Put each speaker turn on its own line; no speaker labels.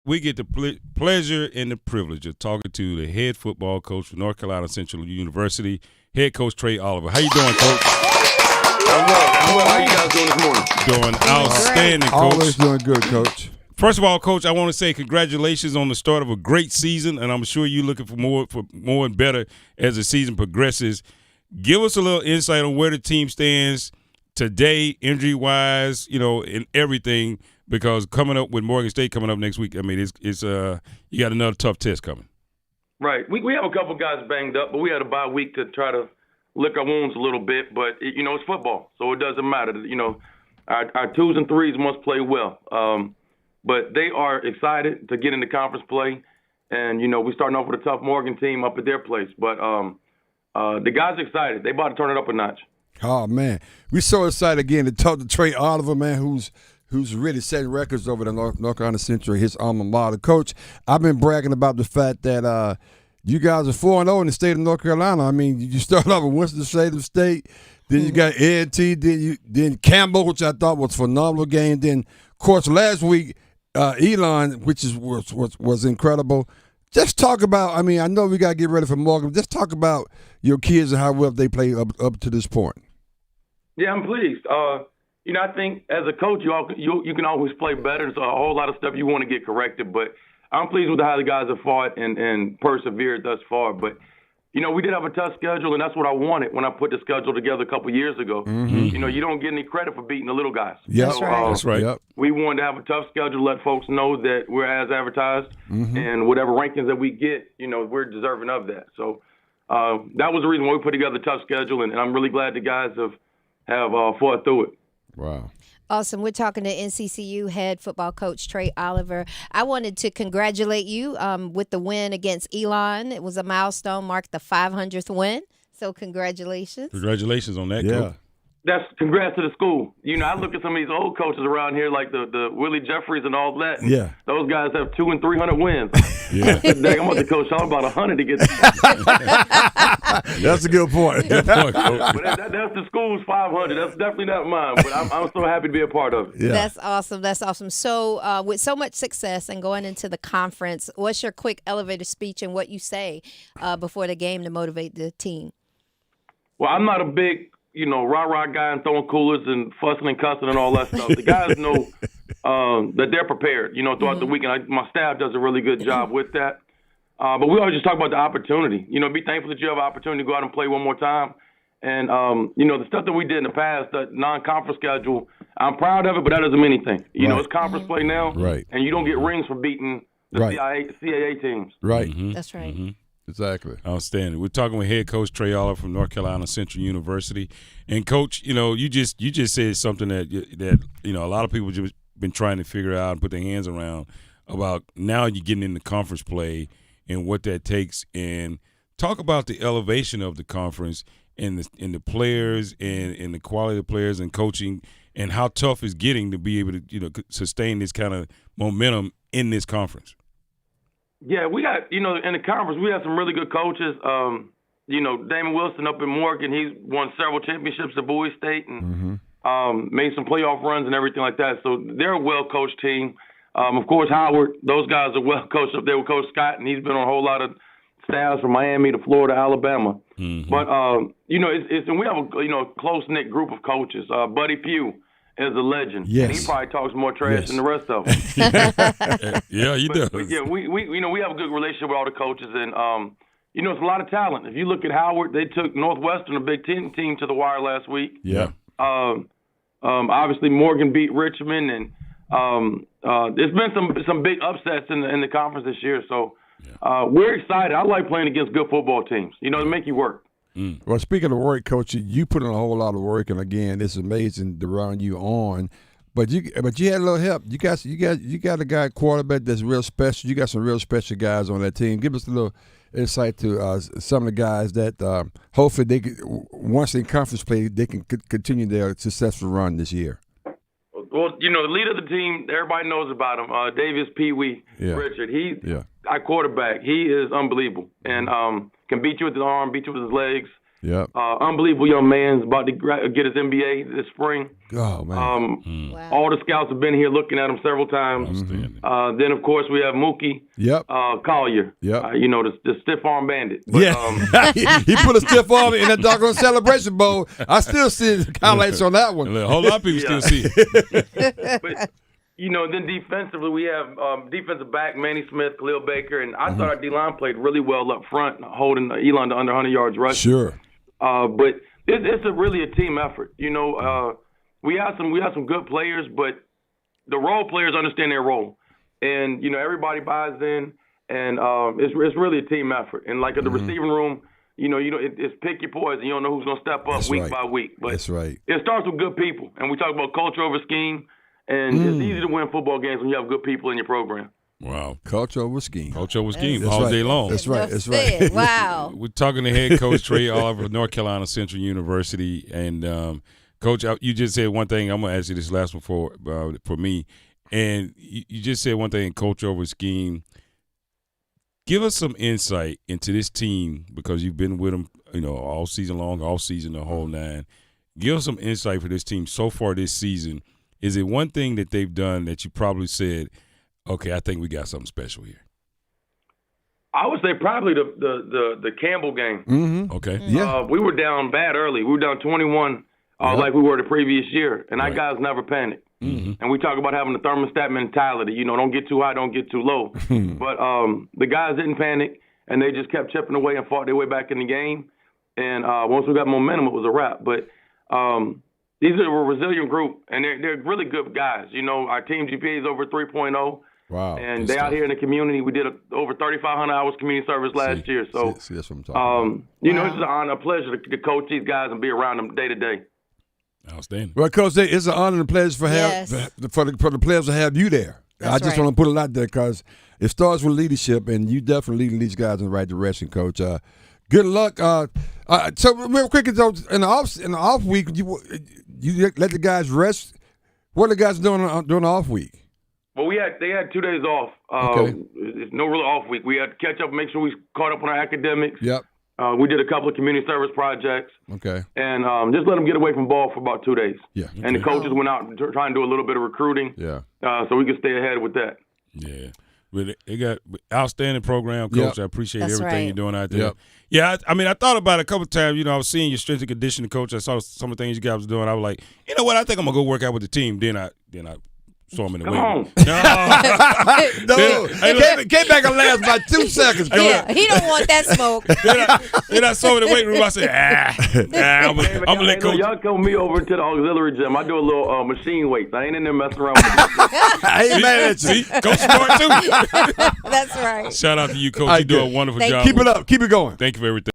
we get the pleasure and the privilege of talking to the head football coach for North Carolina Central University, head coach Trei Oliver. How you doing, coach?
I'm well. How you guys doing this morning?
Doing outstanding, coach.
Always doing good, coach.
First of all, coach, I want to say congratulations on the start of a great season, and I'm sure you're looking for more and better as the season progresses. Give us a little insight on where the team stands today, injury-wise, and everything, because coming up with Morgan State coming up next week, I mean, it's you got another tough test coming.
Right. We have a couple guys banged up, but we had a bye week to try to lick our wounds a little bit. But, it's football, so it doesn't matter. Our twos and threes must play well. But they are excited to get into conference play. And, we're starting off with a tough Morgan team up at their place. But the guys are excited. They about to turn it up a notch.
Oh, man. We're so excited again to talk to Trei Oliver, man, who's really setting records over the North Carolina Central, his alma mater. Coach, I've been bragging about the fact that you guys are 4-0 in the state of North Carolina. I mean, you start off with Winston-Salem State, then you got A&T, then Campbell, which I thought was a phenomenal game. Then, of course, last week, Elon, which was incredible. Just talk about, I mean, I know we got to get ready for Morgan. Just talk about your kids and how well they play up to this point.
Yeah, I'm pleased. I think as a coach, you can always play better. There's a whole lot of stuff you want to get corrected, but I'm pleased with how the guys have fought and persevered thus far. But, we did have a tough schedule, and that's what I wanted when I put the schedule together a couple of years ago.
Mm-hmm.
You don't get any credit for beating the little guys.
Yeah,
so,
that's right.
Yep.
We wanted to have a tough schedule to let folks know that we're as advertised, and whatever rankings that we get, we're deserving of that. So that was the reason why we put together a tough schedule, and I'm really glad the guys have fought through it.
Wow.
Awesome. We're talking to NCCU head football coach Trei Oliver. I wanted to congratulate you with the win against Elon. It was a milestone, marked the 500th win. So congratulations.
Congratulations on that,
Yeah.
coach.
That's congrats to the school. I look at some of these old coaches around here, like the Willie Jeffries and all that.
Yeah.
Those guys have 200 and 300 wins.
Yeah.
I'm about to coach y'all about 100 to get.
That's a good point.
Good point, coach.
But that's the school's 500. That's definitely not mine. But I'm so happy to be a part of it.
Yeah.
That's awesome. That's awesome. So with so much success and going into the conference, what's your quick elevator speech and what you say before the game to motivate the team?
Well, I'm not a big, rah-rah guy and throwing coolers and fussing and cussing and all that stuff. The guys know that they're prepared, throughout the week. And my staff does a really good job with that. But we always just talk about the opportunity. Be thankful that you have an opportunity to go out and play one more time. And, the stuff that we did in the past, the non-conference schedule, I'm proud of it, but that doesn't mean anything. It's conference play now.
Right.
And you don't get rings for beating the CAA teams.
Right.
Mm-hmm.
That's right.
Mm-hmm.
Exactly.
Outstanding. We're talking with head coach Trei Oliver from North Carolina Central University. And, Coach, you just said something that a lot of people just been trying to figure out and put their hands around about now you're getting into conference play and what that takes. And talk about the elevation of the conference and the players and the quality of the players and coaching and how tough it's getting to be able to sustain this kind of momentum in this conference.
Yeah, we got, in the conference, we have some really good coaches. Damon Wilson up in Morgan, he's won several championships at Bowie State and made some playoff runs and everything like that. So they're a well-coached team. Of course, Howard, those guys are well-coached up there with Coach Scott, and he's been on a whole lot of staffs from Miami to Florida, Alabama.
Mm-hmm.
But, and we have a close-knit group of coaches. Buddy Pugh is a legend.
Yes.
And he probably talks more trash than the rest of them.
Yeah, he does.
But yeah, we have a good relationship with all the coaches, and it's a lot of talent. If you look at Howard, they took Northwestern, a Big Ten team, to the wire last week.
Yeah.
Obviously Morgan beat Richmond, and there's been some big upsets in the conference this year. So we're excited. I like playing against good football teams. They make you work.
Mm.
Well, speaking of work, Coach, you put in a whole lot of work, and again, it's amazing to run you on. But you had a little help. You got a guy quarterback that's real special. You got some real special guys on that team. Give us a little insight to some of the guys that hopefully they could, once in conference play, they can continue their successful run this year.
Well, the leader of the team, everybody knows about him. Davis Pee Wee Richard. Our quarterback. He is unbelievable and can beat you with his arm, beat you with his legs.
Yep.
Unbelievable young man. About to get his MBA this spring.
Oh, man.
Wow.
All the scouts have been here looking at him several times. Then, of course, we have Mookie
Yep.
Collier.
Yep.
The stiff arm bandit. But,
Yeah. He put a stiff arm in that doggone Celebration Bowl. I still see the highlights on that one.
A whole lot of people still see it.
But, then defensively, we have defensive back Manny Smith, Khalil Baker, and I thought our D-line played really well up front, holding Elon to under 100 yards rushing.
Sure.
But it's really a team effort. We have some good players, but the role players understand their role, and everybody buys in, and it's really a team effort. And like at the receiving room, it's pick your poison. You don't know who's gonna step up week by week. But
that's right.
It starts with good people, and we talk about culture over scheme. And it's easy to win football games when you have good people in your program.
Wow.
Culture over scheme.
Culture over scheme
That's
all
right.
day long.
That's right. That's
Said.
right.
Wow.
We're talking to head coach Trei Oliver of North Carolina Central University. And, Coach, you just said one thing. I'm going to ask you this last one for me. And you just said one thing, culture over scheme. Give us some insight into this team because you've been with them, all season long, all season, the whole nine. Give us some insight for this team so far this season. Is it one thing that they've done that you probably said, okay, I think we got something special here?
I would say probably the Campbell game.
Mm-hmm.
Okay.
Yeah.
We were down bad early. We were down 21 like we were the previous year, and our guys never panicked.
Mm-hmm.
And we talk about having the thermostat mentality. Don't get too high, don't get too low. But the guys didn't panic, and they just kept chipping away and fought their way back in the game. And once we got momentum, it was a wrap. But these are a resilient group, and they're really good guys. Our team GPA is over 3.0.
Wow.
And they out here in the community. We did over 3,500 hours community service last year. So,
see, that's what I'm talking about.
it's an honor, a pleasure to coach these guys and be around them day to day.
Outstanding.
Well, Coach, it's an honor and a pleasure for the players to have you there. I just want to put it out there because it starts with leadership, and you definitely leading these guys in the right direction, Coach. Good luck. So real quick, in the off week, you let the guys rest. What are the guys doing during the off week?
Well, they had 2 days off.
Okay.
It's no real off week. We had to catch up, make sure we caught up on our academics.
Yep.
We did a couple of community service projects.
Okay.
And just let them get away from ball for about 2 days.
Yeah.
And the coaches went out and trying to do a little bit of recruiting.
Yeah.
So we could stay ahead with that.
Yeah. But they got outstanding program, Coach.
Yep.
I appreciate
That's
everything
right.
you're doing out there.
Yep.
Yeah, I thought about it a couple of times. I was seeing your strength and conditioning coach. I saw some of the things you guys was doing. I was like, you know what? I think I'm gonna go work out with the team. Then I saw him in the
Come
weight
on.
room. No.
No. Came back and last about 2 seconds.
Yeah, he don't want that smoke.
Then I saw him in the weight room. I said, I'm gonna let Coach.
Y'all come me over to the auxiliary gym. I do a little machine weights. I ain't in there messing around with it.
I ain't mad at you.
See, Coach Smart too.
That's right.
Shout out to you, Coach.
All right,
You do a
good.
wonderful
Thank
job.
Keep it up. Keep it going.
Thank you for everything.